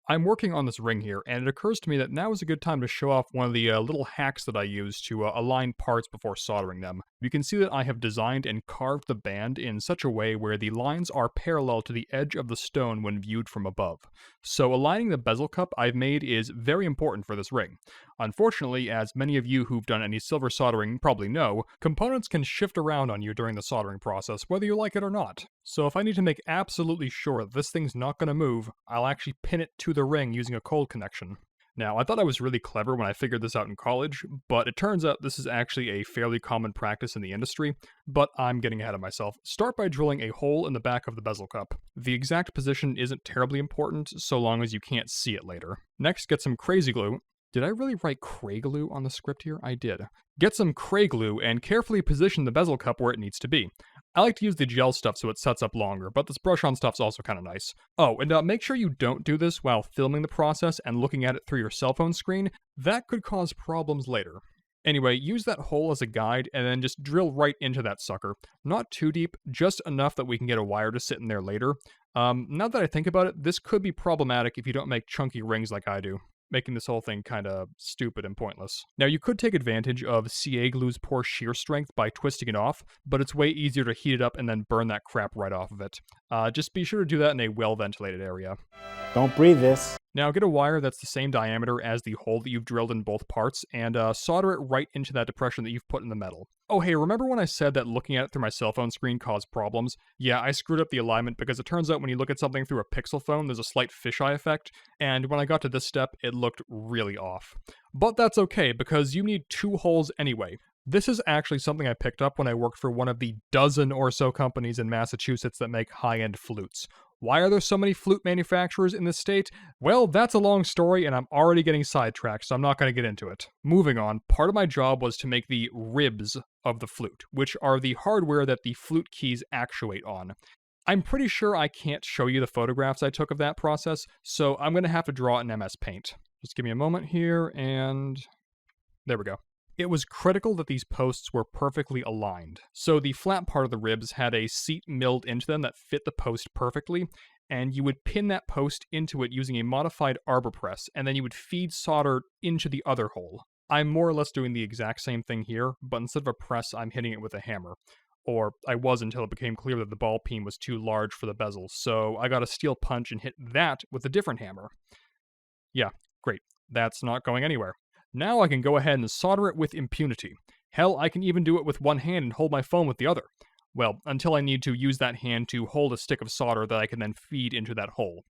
I'm working on this ring here, and it occurs to me that now is a good time to show off one of the little hacks that I use to align parts before soldering them. You can see that I have designed and carved the band in such a way where the lines are parallel to the edge of the stone when viewed from above. So aligning the bezel cup I've made is very important for this ring. Unfortunately, as many of you who've done any silver soldering probably know, components can shift around on you during the soldering process, whether you like it or not. So if I need to make absolutely sure that this thing's not going to move, I'll actually pin it to the ring using a cold connection. Now, I thought I was really clever when I figured this out in college, but it turns out this is actually a fairly common practice in the industry, but I'm getting ahead of myself. Start by drilling a hole in the back of the bezel cup. The exact position isn't terribly important, so long as you can't see it later. Next, get some crazy glue. Did I really write cray glue on the script here? I did. Get some cray glue and carefully position the bezel cup where it needs to be. I like to use the gel stuff so it sets up longer, but this brush-on stuff's also kind of nice. Oh, and make sure you don't do this while filming the process and looking at it through your cell phone screen. That could cause problems later. Anyway, use that hole as a guide and then just drill right into that sucker. Not too deep, just enough that we can get a wire to sit in there later. Now that I think about it, this could be problematic if you don't make chunky rings like I do, making this whole thing kind of stupid and pointless. Now, you could take advantage of CA glue's poor shear strength by twisting it off, but it's way easier to heat it up and then burn that crap right off of it. Just be sure to do that in a well-ventilated area. Don't breathe this. Now, get a wire that's the same diameter as the hole that you've drilled in both parts, and solder it right into that depression that you've put in the metal. Oh hey, remember when I said that looking at it through my cell phone screen caused problems? Yeah, I screwed up the alignment because it turns out when you look at something through a Pixel phone, there's a slight fisheye effect, and when I got to this step, it looked really off. But that's okay, because you need 2 holes anyway. This is actually something I picked up when I worked for one of the dozen or so companies in Massachusetts that make high-end flutes. Why are there so many flute manufacturers in this state? Well, that's a long story, and I'm already getting sidetracked, so I'm not going to get into it. Moving on, part of my job was to make the ribs of the flute, which are the hardware that the flute keys actuate on. I'm pretty sure I can't show you the photographs I took of that process, so I'm going to have to draw it in MS Paint. Just give me a moment here, and there we go. It was critical that these posts were perfectly aligned. So the flat part of the ribs had a seat milled into them that fit the post perfectly, and you would pin that post into it using a modified arbor press, and then you would feed solder into the other hole. I'm more or less doing the exact same thing here, but instead of a press, I'm hitting it with a hammer. Or I was until it became clear that the ball peen was too large for the bezel, so I got a steel punch and hit that with a different hammer. Yeah, great. That's not going anywhere. Now I can go ahead and solder it with impunity. Hell, I can even do it with one hand and hold my phone with the other. Well, until I need to use that hand to hold a stick of solder that I can then feed into that hole.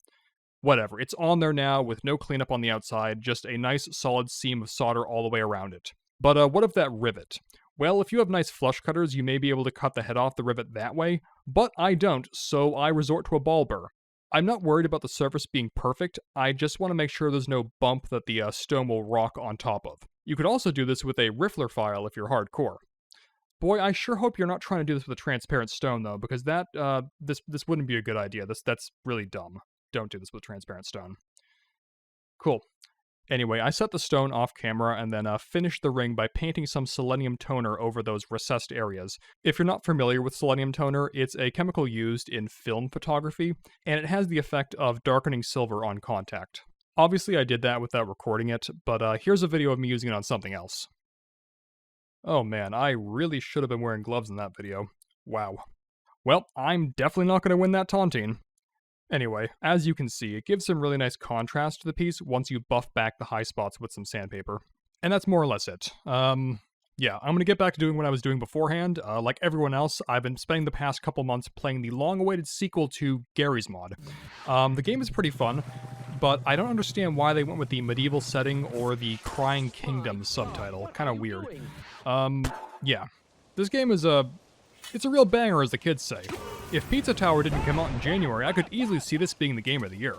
Whatever, it's on there now with no cleanup on the outside, just a nice solid seam of solder all the way around it. But what of that rivet? Well, if you have nice flush cutters, you may be able to cut the head off the rivet that way, but I don't, so I resort to a ball burr. I'm not worried about the surface being perfect, I just want to make sure there's no bump that the stone will rock on top of. You could also do this with a riffler file if you're hardcore. Boy, I sure hope you're not trying to do this with a transparent stone though, because that, this wouldn't be a good idea. That's really dumb. Don't do this with transparent stone. Cool. Anyway, I set the stone off camera and then finished the ring by painting some selenium toner over those recessed areas. If you're not familiar with selenium toner, it's a chemical used in film photography, and it has the effect of darkening silver on contact. Obviously I did that without recording it, but here's a video of me using it on something else. Oh man, I really should have been wearing gloves in that video. Wow. Well, I'm definitely not going to win that taunting. Anyway, as you can see, it gives some really nice contrast to the piece once you buff back the high spots with some sandpaper. And that's more or less it. Yeah, I'm gonna get back to doing what I was doing beforehand. Like everyone else, I've been spending the past couple months playing the long-awaited sequel to Gary's Mod. The game is pretty fun, but I don't understand why they went with the medieval setting or the Crying Kingdom subtitle. Kinda weird. Yeah. This game is it's a real banger, as the kids say. If Pizza Tower didn't come out in January, I could easily see this being the game of the year.